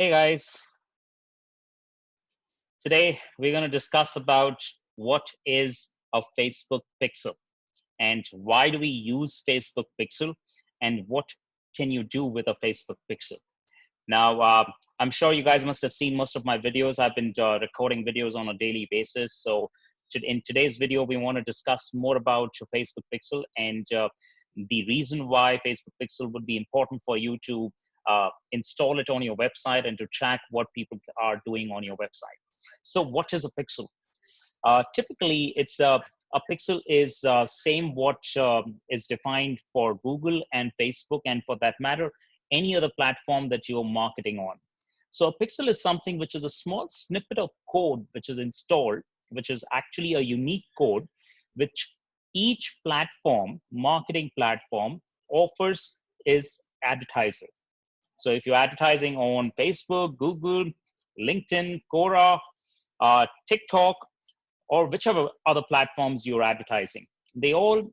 Hey guys, today we're going to discuss about what is a Facebook pixel and why do we use Facebook pixel and what can you do with a Facebook pixel. Now, I'm sure you guys must have seen most of my videos. I've been recording videos on a daily basis. So in today's video, we want to discuss more about your Facebook pixel and the reason why Facebook pixel would be important for you to install it on your website and to track what people are doing on your website. So what is a pixel? Typically, a pixel is same what is defined for Google and Facebook, and for that matter, any other platform that you're marketing on. So a pixel is something which is a small snippet of code which is installed, which is actually a unique code, which each platform, marketing platform, offers is advertiser. So if you're advertising on Facebook, Google, LinkedIn, Quora, TikTok, or whichever other platforms you're advertising, they all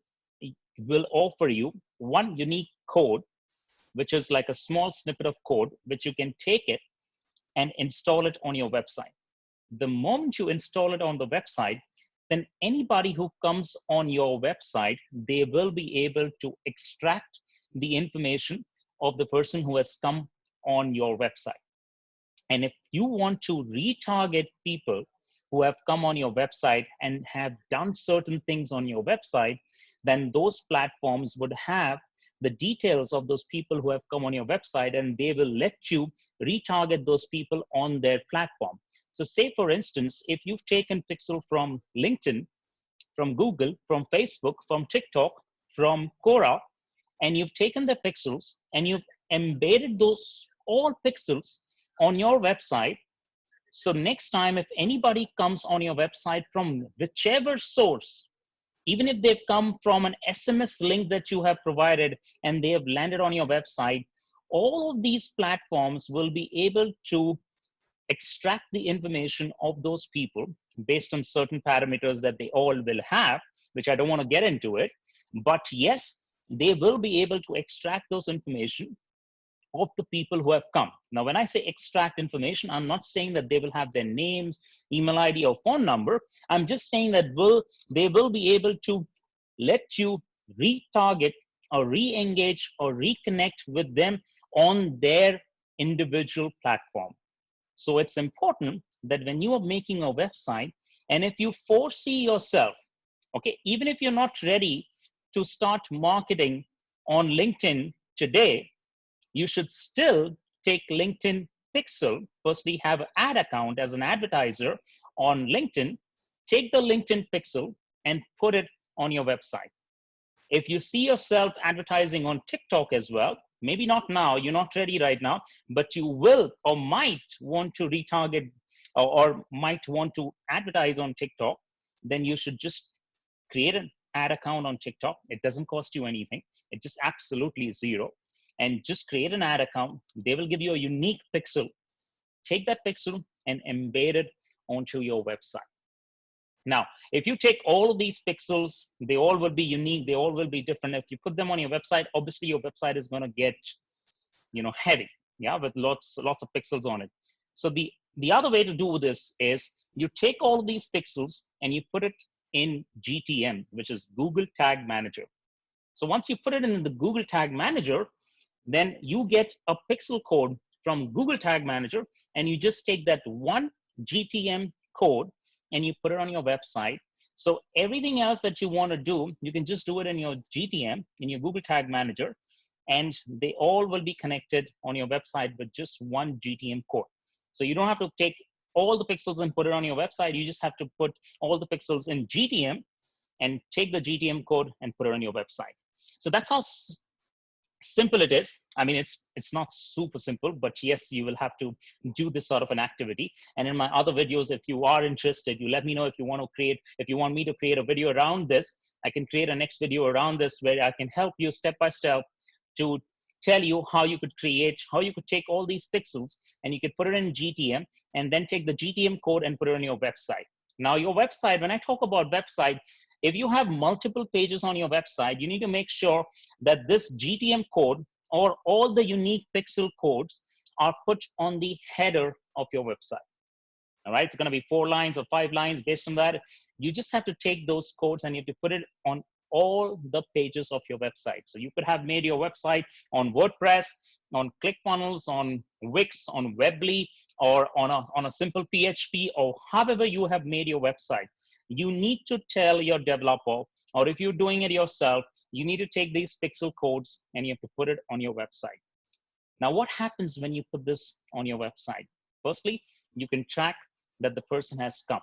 will offer you one unique code, which is like a small snippet of code, which you can take it and install it on your website. The moment you install it on the website, then anybody who comes on your website, they will be able to extract the information of the person who has come on your website. And if you want to retarget people who have come on your website and have done certain things on your website, then those platforms would have the details of those people who have come on your website, and they will let you retarget those people on their platform. So say, for instance, if you've taken pixel from LinkedIn, from Google, from Facebook, from TikTok, from Quora, and you've taken the pixels and you've embedded those all pixels on your website. So next time, if anybody comes on your website from whichever source, even if they've come from an SMS link that you have provided and they have landed on your website, all of these platforms will be able to extract the information of those people based on certain parameters that they all will have, which I don't want to get into it. But yes, they will be able to extract those information of the people who have come. Now, when I say extract information, I'm not saying that they will have their names, email ID, or phone number. I'm just saying that they will be able to let you retarget or re-engage or reconnect with them on their individual platform. So it's important that when you are making a website, and if you foresee yourself, okay, even if you're not ready to start marketing on LinkedIn today, you should still take LinkedIn pixel. Firstly, have an ad account as an advertiser on LinkedIn, take the LinkedIn pixel and put it on your website. If you see yourself advertising on TikTok as well, maybe not now, you're not ready right now, but you will or might want to retarget or might want to advertise on TikTok, then you should just create an ad account on TikTok. It doesn't cost you anything. It just absolutely zero. And just create an ad account. They will give you a unique pixel. Take that pixel and embed it onto your website. Now, if you take all of these pixels, they all will be unique. They all will be different. If you put them on your website, obviously your website is going to get, heavy, yeah, with lots of pixels on it. So the other way to do this is you take all of these pixels and you put it in GTM, which is Google Tag Manager. So once you put it in the Google Tag Manager, then you get a pixel code from Google Tag Manager, and you just take that one GTM code and you put it on your website. So everything else that you want to do, you can just do it in your GTM, in your Google Tag Manager, and they all will be connected on your website with just one GTM code. So you don't have to take all the pixels and put it on your website. You just have to put all the pixels in GTM and take the GTM code and put it on your website. So that's how simple it is. I mean, it's not super simple, but yes, you will have to do this sort of an activity. And in my other videos, if you are interested, you let me know if you want me to create a video around this. I can create a next video around this where I can help you step by step to tell you how you could take all these pixels and you could put it in GTM and then take the GTM code and put it on your website. Now, your website, when I talk about website, if you have multiple pages on your website, you need to make sure that this GTM code or all the unique pixel codes are put on the header of your website. All right, it's going to be 4 lines or 5 lines. Based on that, you just have to take those codes and you have to put it on all the pages of your website. So you could have made your website on WordPress, on ClickFunnels, on Wix, on Weebly, or on a simple PHP, or however you have made your website. You need to tell your developer, or if you're doing it yourself, you need to take these pixel codes and you have to put it on your website. Now, what happens when you put this on your website? Firstly, you can track that the person has come.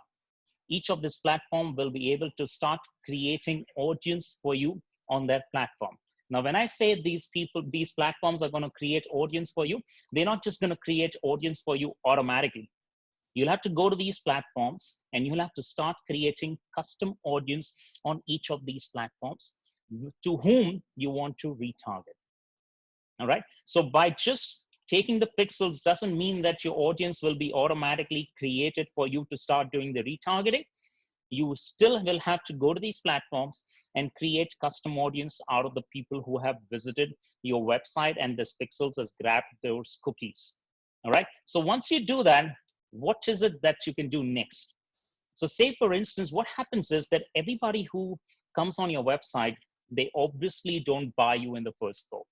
Each of this platform will be able to start creating audience for you on their platform. Now, when I say these platforms are going to create audience for you, they're not just going to create audience for you automatically. You'll have to go to these platforms and you'll have to start creating custom audience on each of these platforms to whom you want to retarget. All right. So by just taking the pixels doesn't mean that your audience will be automatically created for you to start doing the retargeting. You still will have to go to these platforms and create custom audience out of the people who have visited your website, and this pixels has grabbed those cookies. All right. So once you do that, what is it that you can do next? So say, for instance, what happens is that everybody who comes on your website, they obviously don't buy you in the first go.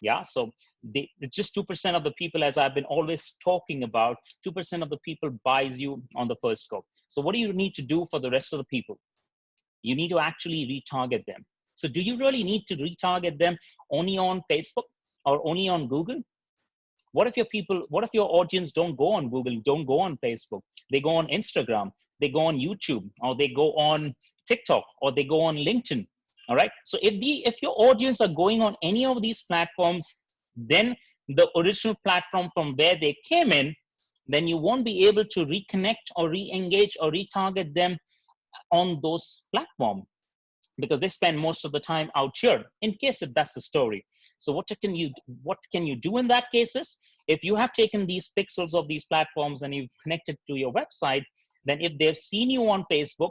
Yeah, so it's just 2% of the people, as I've been always talking about, 2% of the people buys you on the first go. So what do you need to do for the rest of the people? You need to actually retarget them. So do you really need to retarget them only on Facebook or only on Google? What if your audience don't go on Google, don't go on Facebook? They go on Instagram, they go on YouTube, or they go on TikTok, or they go on LinkedIn. All right. So if your audience are going on any of these platforms, then the original platform from where they came in, then you won't be able to reconnect or re-engage or retarget them on those platforms, because they spend most of the time out here, in case if that's the story. So what can you do in that case is, if you have taken these pixels of these platforms and you've connected to your website, then if they've seen you on Facebook,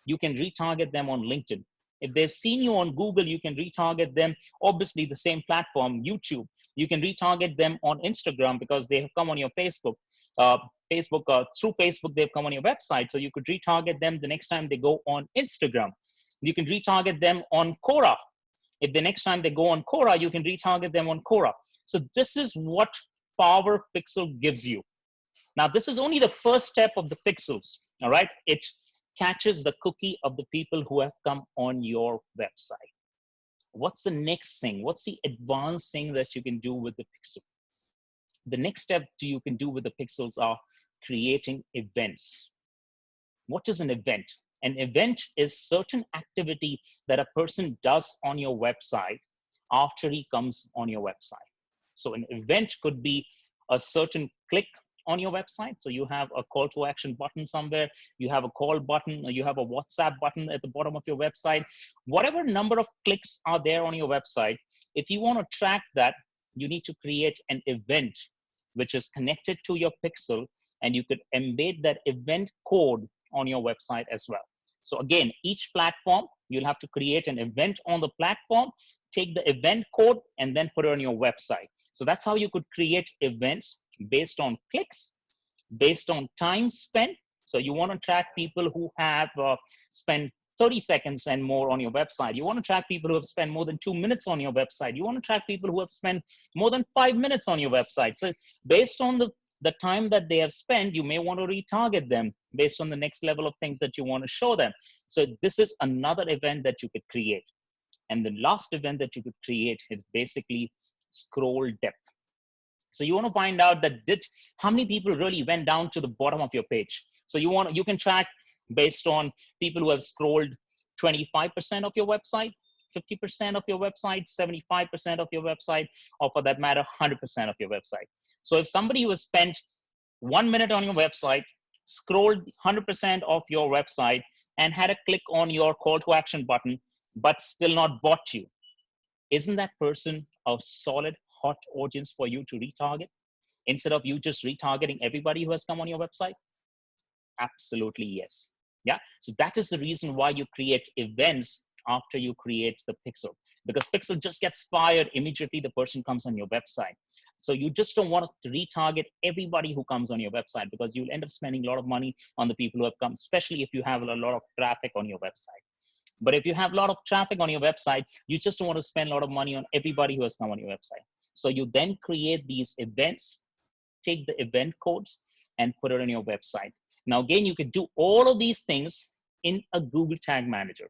you can retarget them on LinkedIn. If they've seen you on Google, you can retarget them, obviously the same platform, YouTube. You can retarget them on Instagram because they have come on your Facebook. Through Facebook, they've come on your website. So you could retarget them the next time they go on Instagram. You can retarget them on Quora. If the next time they go on Quora, you can retarget them on Quora. So this is what Power Pixel gives you. Now, this is only the first step of the pixels, all right? It catches the cookie of the people who have come on your website. What's the next thing? What's the advanced thing that you can do with the pixel? The next step you can do with the pixels are creating events. What is an event? An event is certain activity that a person does on your website after he comes on your website. So an event could be a certain click on your website. So you have a call to action button somewhere, you have a call button, or you have a WhatsApp button at the bottom of your website. Whatever number of clicks are there on your website, if you want to track that, you need to create an event which is connected to your pixel, and you could embed that event code on your website as well. So again, each platform, you'll have to create an event on the platform, take the event code, and then put it on your website. So that's how you could create events based on clicks, based on time spent. So you want to track people who have spent 30 seconds and more on your website. You want to track people who have spent more than 2 minutes on your website. You want to track people who have spent more than 5 minutes on your website. So based on the time that they have spent, you may want to retarget them based on the next level of things that you want to show them. So this is another event that you could create. And the last event that you could create is basically scroll depth. So you want to find out that how many people really went down to the bottom of your page. So you can track based on people who have scrolled 25% of your website, 50% of your website, 75% of your website, or for that matter, 100% of your website. So if somebody who has spent 1 minute on your website, scrolled 100% of your website, and had a click on your call to action button, but still not bought you, isn't that person a solid hot audience for you to retarget instead of you just retargeting everybody who has come on your website? Absolutely yes. Yeah. So that is the reason why you create events after you create the pixel, because pixel just gets fired immediately the person comes on your website. So you just don't want to retarget everybody who comes on your website, because you'll end up spending a lot of money on the people who have come, especially if you have a lot of traffic on your website. But if you have a lot of traffic on your website, you just don't want to spend a lot of money on everybody who has come on your website. So you then create these events, take the event codes and put it on your website. Now, again, you can do all of these things in a Google Tag Manager.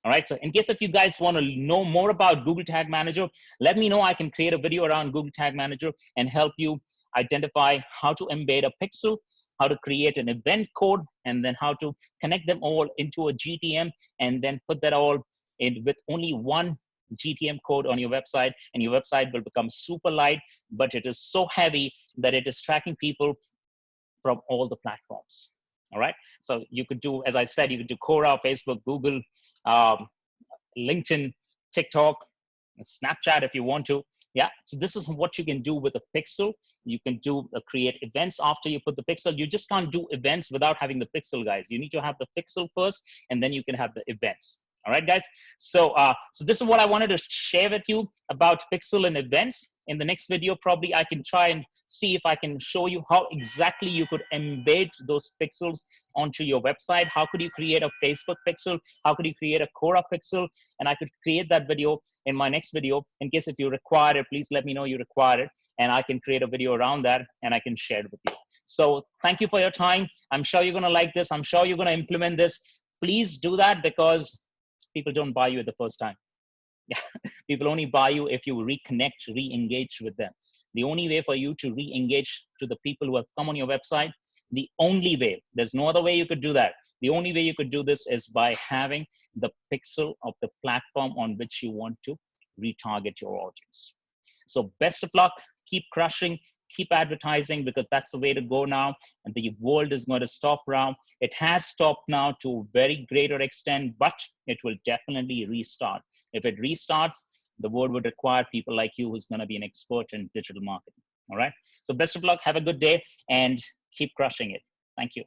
All right, so in case if you guys want to know more about Google Tag Manager, let me know. I can create a video around Google Tag Manager and help you identify how to embed a pixel, how to create an event code, and then how to connect them all into a GTM, and then put that all in with only one GTM code on your website, and your website will become super light, but it is so heavy that it is tracking people from all the platforms. All right, so you could do, as I said, you could do Quora, Facebook, Google, LinkedIn, TikTok, Snapchat if you want to. Yeah, so this is what you can do with a pixel. You can do create events after you put the pixel. You just can't do events without having the pixel, guys. You need to have the pixel first, and then you can have the events. All right, guys. So, so this is what I wanted to share with you about pixel and events. In the next video, probably I can try and see if I can show you how exactly you could embed those pixels onto your website. How could you create a Facebook pixel? How could you create a Quora pixel? And I could create that video in my next video. In case if you require it, please let me know you require it, and I can create a video around that and I can share it with you. So thank you for your time. I'm sure you're going to like this. I'm sure you're going to implement this. Please do that, because people don't buy you at the first time. People only buy you if you reconnect, re-engage with them. The only way for you to re-engage to the people who have come on your website, the only way, there's no other way you could do that. The only way you could do this is by having the pixel of the platform on which you want to retarget your audience. So best of luck, keep crushing, keep advertising, because that's the way to go now. And the world is going to stop now. It has stopped now to a very greater extent, but it will definitely restart. If it restarts, the world would require people like you who's going to be an expert in digital marketing. All right. So best of luck. Have a good day and keep crushing it. Thank you.